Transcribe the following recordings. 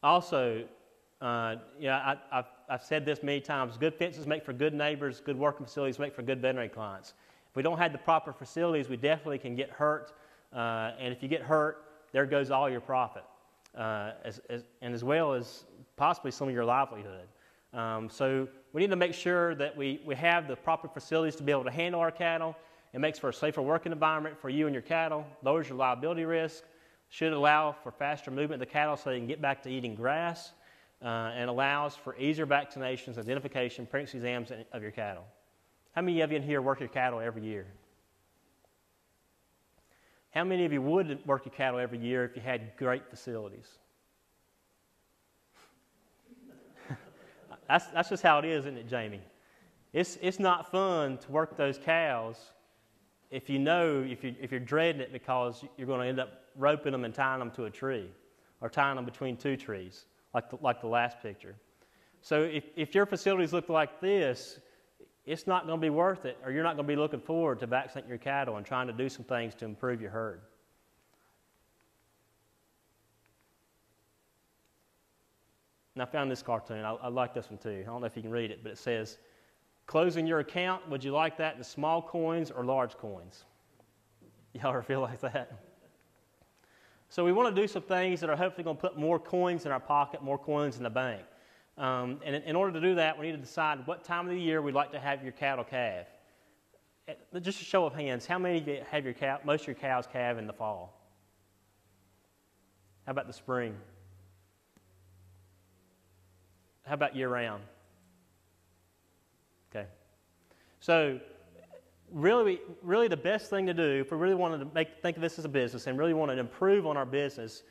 Also, I've said this many times, good fences make for good neighbors, good working facilities make for good veterinary clients. If we don't have the proper facilities, we definitely can get hurt, and if you get hurt, there goes all your profit, as well as possibly some of your livelihood. So we need to make sure that we have the proper facilities to be able to handle our cattle. It makes for a safer working environment for you and your cattle, lowers your liability risk, should allow for faster movement of the cattle so they can get back to eating grass, and allows for easier vaccinations, identification, pregnancy exams of your cattle. How many of you in here work your cattle every year? How many of you would work your cattle every year if you had great facilities? That's just how it is, isn't it, Jamie? It's not fun to work those cows if you're dreading it because you're going to end up roping them and tying them to a tree or tying them between two trees, like the last picture. So if your facilities look like this, it's not going to be worth it, or you're not going to be looking forward to vaccinating your cattle and trying to do some things to improve your herd. And I found this cartoon. I like this one too. I don't know if you can read it, but it says, closing your account, would you like that in small coins or large coins? Y'all ever feel like that? So we want to do some things that are hopefully going to put more coins in our pocket, more coins in the bank. And in order to do that, we need to decide what time of the year we'd like to have your cattle calve. Just a show of hands, how many of you have most of your cows calve in the fall? How about the spring? How about year-round? Okay. So really the best thing to do, if we really wanted to think of this as a business and really want to improve on our business,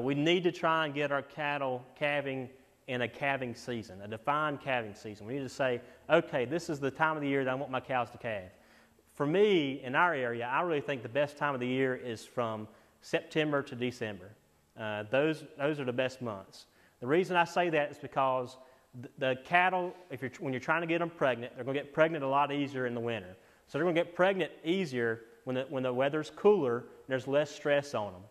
we need to try and get our cattle calving in a calving season, a defined calving season. We need to say, okay, this is the time of the year that I want my cows to calve. For me, in our area, I really think the best time of the year is from September to December. Those are the best months. The reason I say that is because the cattle, when you're trying to get them pregnant, they're going to get pregnant a lot easier in the winter. So they're going to get pregnant easier when the weather's cooler and there's less stress on them.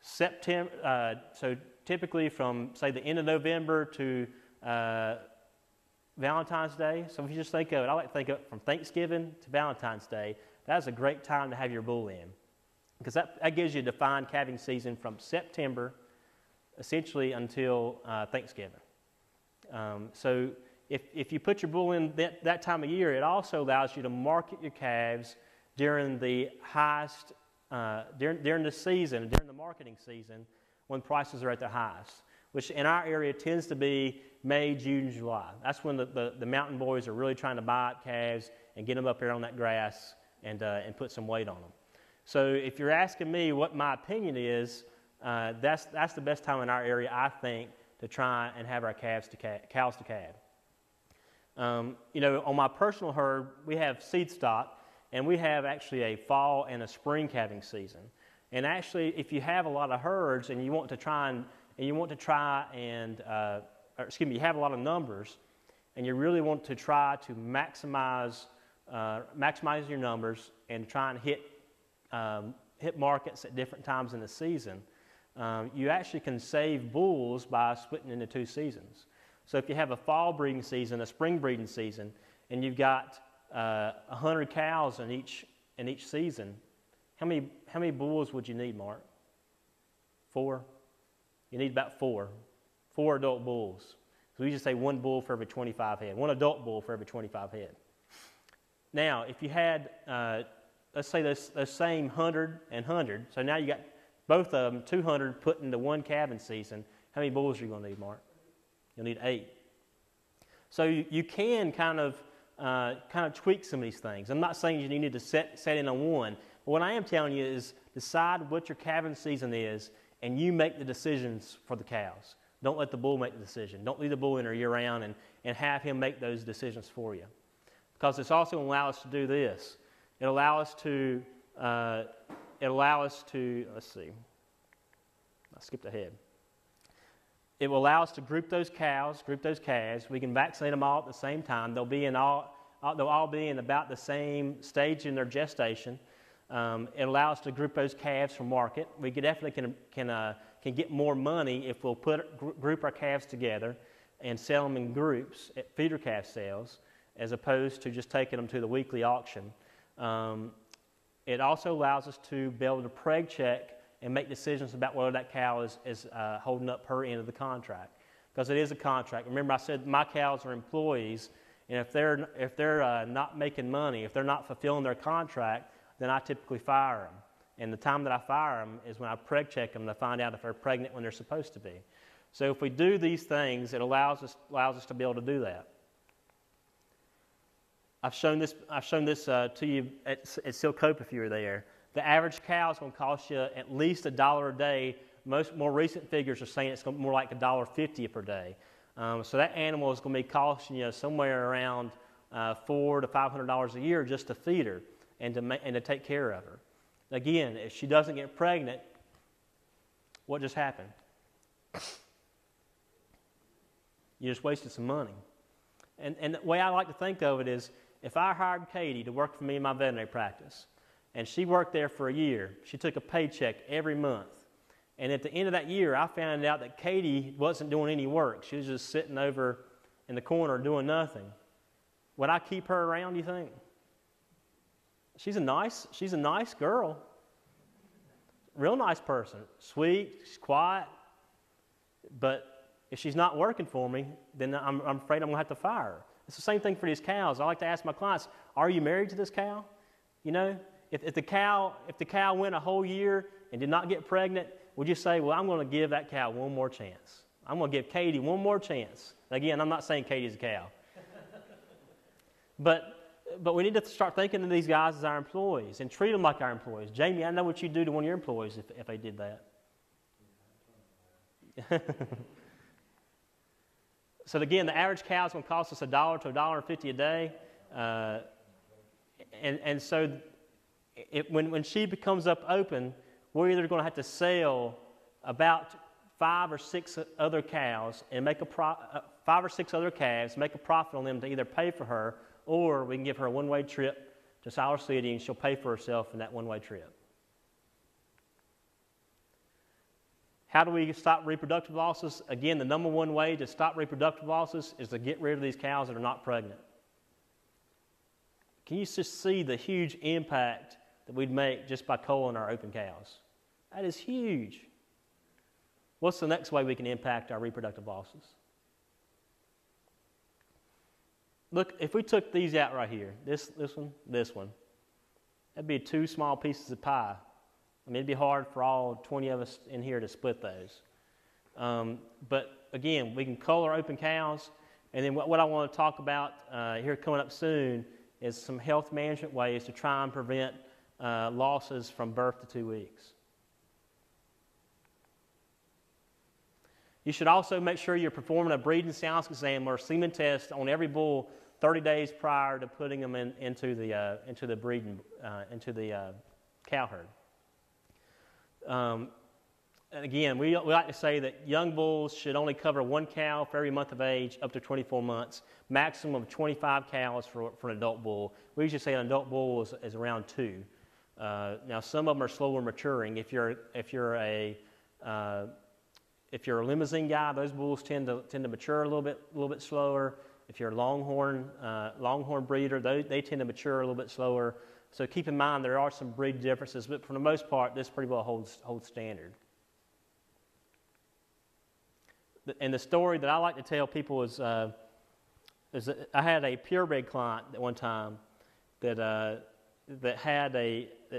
So typically from, say, the end of November to Valentine's Day. So if you just think of it, I like to think of it from Thanksgiving to Valentine's Day. That's a great time to have your bull in, because that gives you a defined calving season from September essentially until Thanksgiving. So if you put your bull in that time of year, it also allows you to market your calves during the highest, during the season, during the marketing season, when prices are at their highest, which in our area tends to be May, June, July. That's when the mountain boys are really trying to buy up calves and get them up here on that grass and put some weight on them. So if you're asking me what my opinion is, that's the best time in our area, I think, to try and have our cows to calve. On my personal herd, we have seed stock, and we have actually a fall and a spring calving season. And actually, if you have a lot of herds and you want to you have a lot of numbers, and you really want to try to maximize your numbers and try and hit markets at different times in the season, you actually can save bulls by splitting into two seasons. So if you have a fall breeding season, a spring breeding season, and you've got 100 cows in each season, how many bulls would you need, Mark? 4? You need about 4 adult bulls. So we just say 1 bull for every 25 head, 1 adult bull for every 25 head. Now, if you had, let's say those same 100 and 100, so now you got both of them, 200 put into one calving season, how many bulls are you going to need, Mark? You'll need 8. So you can kind of tweak some of these things. I'm not saying you need to set in on one, but what I am telling you is decide what your calving season is, and you make the decisions for the cows. Don't let the bull make the decision. Don't leave the bull in there year-round and have him make those decisions for you. Because it's also going to allow us to do this. It'll allow us to, let's see, I skipped ahead. It will allow us to group those calves, group those calves. We can vaccinate them all at the same time. They'll all be in about the same stage in their gestation. It allows us to group those calves for market. We definitely can can get more money if we'll group our calves together and sell them in groups at feeder calf sales, as opposed to just taking them to the weekly auction. It also allows us to be able to preg check and make decisions about whether that cow is holding up her end of the contract, because it is a contract. Remember, I said my cows are employees, and if they're not making money, if they're not fulfilling their contract, then I typically fire them. And the time that I fire them is when I preg check them to find out if they're pregnant when they're supposed to be. So if we do these things, it allows us to be able to do that. I've shown this to you at Silcope if you were there. The average cow is going to cost you at least $1 a day. More recent figures are saying it's going to be more like $1.50 per day. So that animal is going to be costing you somewhere around $400 to $500 a year just to feed her and to take care of her. Again, if she doesn't get pregnant, what just happened? You just wasted some money. And the way I like to think of it is, if I hired Katie to work for me in my veterinary practice, and she worked there for a year, she took a paycheck every month. And at the end of that year, I found out that Katie wasn't doing any work. She was just sitting over in the corner doing nothing. Would I keep her around, do you think? She's a nice girl. Real nice person. Sweet, she's quiet. But if she's not working for me, then I'm afraid I'm going to have to fire her. It's the same thing for these cows. I like to ask my clients, are you married to this cow? You know, if the cow went a whole year and did not get pregnant, would you say, well, I'm going to give that cow one more chance. I'm going to give Katie one more chance. Again, I'm not saying Katie's a cow. But we need to start thinking of these guys as our employees and treat them like our employees. Jamie, I know what you'd do to one of your employees if they did that. So again, the average cow is going to cost us $1 to $1.50 a day. And so when she becomes up open, we're either going to have to sell about 5 or 6 other cows and make 5 or 6 other calves, make a profit on them to either pay for her, or we can give her a one-way trip to Siler City and she'll pay for herself in that one-way trip. How do we stop reproductive losses? Again, the number one way to stop reproductive losses is to get rid of these cows that are not pregnant. Can you just see the huge impact that we'd make just by culling our open cows? That is huge. What's the next way we can impact our reproductive losses? Look, if we took these out right here, this one, that'd be 2 small pieces of pie. I mean, it'd be hard for all 20 of us in here to split those. But again, we can cull our open cows, and then what I want to talk about here coming up soon is some health management ways to try and prevent losses from birth to 2 weeks. You should also make sure you're performing a breeding soundness exam or semen test on every bull 30 days prior to putting them into the cow herd. And again, we like to say that young bulls should only cover 1 cow for every month of age up to 24 months, maximum of 25 cows for an adult bull. We usually say an adult bull is around 2. Now, some of them are slower maturing. If you're a limousine guy, those bulls tend to mature a little bit slower. If you're a longhorn breeder, they tend to mature a little bit slower. So keep in mind there are some breed differences, but for the most part, this pretty well holds standard. And the story that I like to tell people is that I had a purebred client at one time that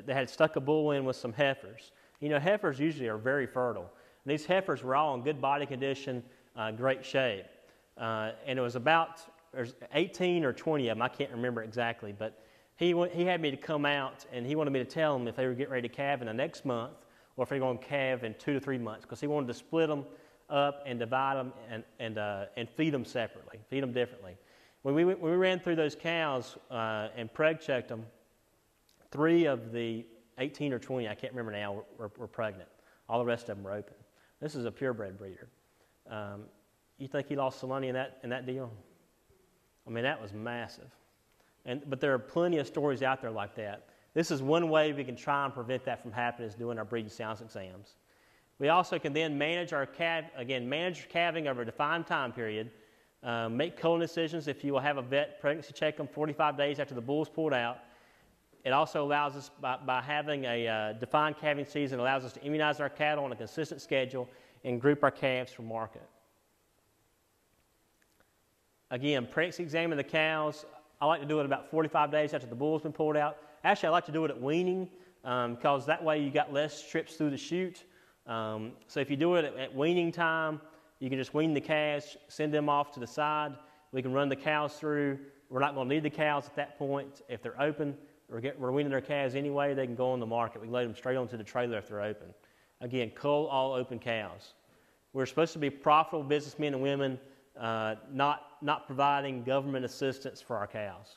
had stuck a bull in with some heifers. You know, heifers usually are very fertile. And these heifers were all in good body condition, great shape. And it was there's 18 or 20 of them, I can't remember exactly, but he had me to come out and he wanted me to tell them if they were getting ready to calve in the next month or if they were going to calve in 2 to 3 months, because he wanted to split them up and divide them and feed them separately, feed them differently. When we ran through those cows and preg checked them, 3 of the 18 or 20, I can't remember now, were pregnant. All the rest of them were open. This is a purebred breeder. You think he lost some money in that deal? I mean, that was massive. But there are plenty of stories out there like that. This is one way we can try and prevent that from happening, is doing our breeding soundness exams. We also can then manage our manage calving over a defined time period, make culling decisions if you will have a vet pregnancy check them 45 days after the bull's pulled out. It also allows us, by having a defined calving season, allows us to immunize our cattle on a consistent schedule and group our calves for market. Again, pregnancy examine the cows. I like to do it about 45 days after the bull's been pulled out. Actually, I like to do it at weaning because that way you got less trips through the chute. So if you do it at weaning time, you can just wean the calves, send them off to the side. We can run the cows through. We're not going to need the cows at that point. If they're open, we're weaning their calves anyway, they can go on the market. We can load them straight onto the trailer if they're open. Again, cull all open cows. We're supposed to be profitable businessmen and women, not providing government assistance for our cows.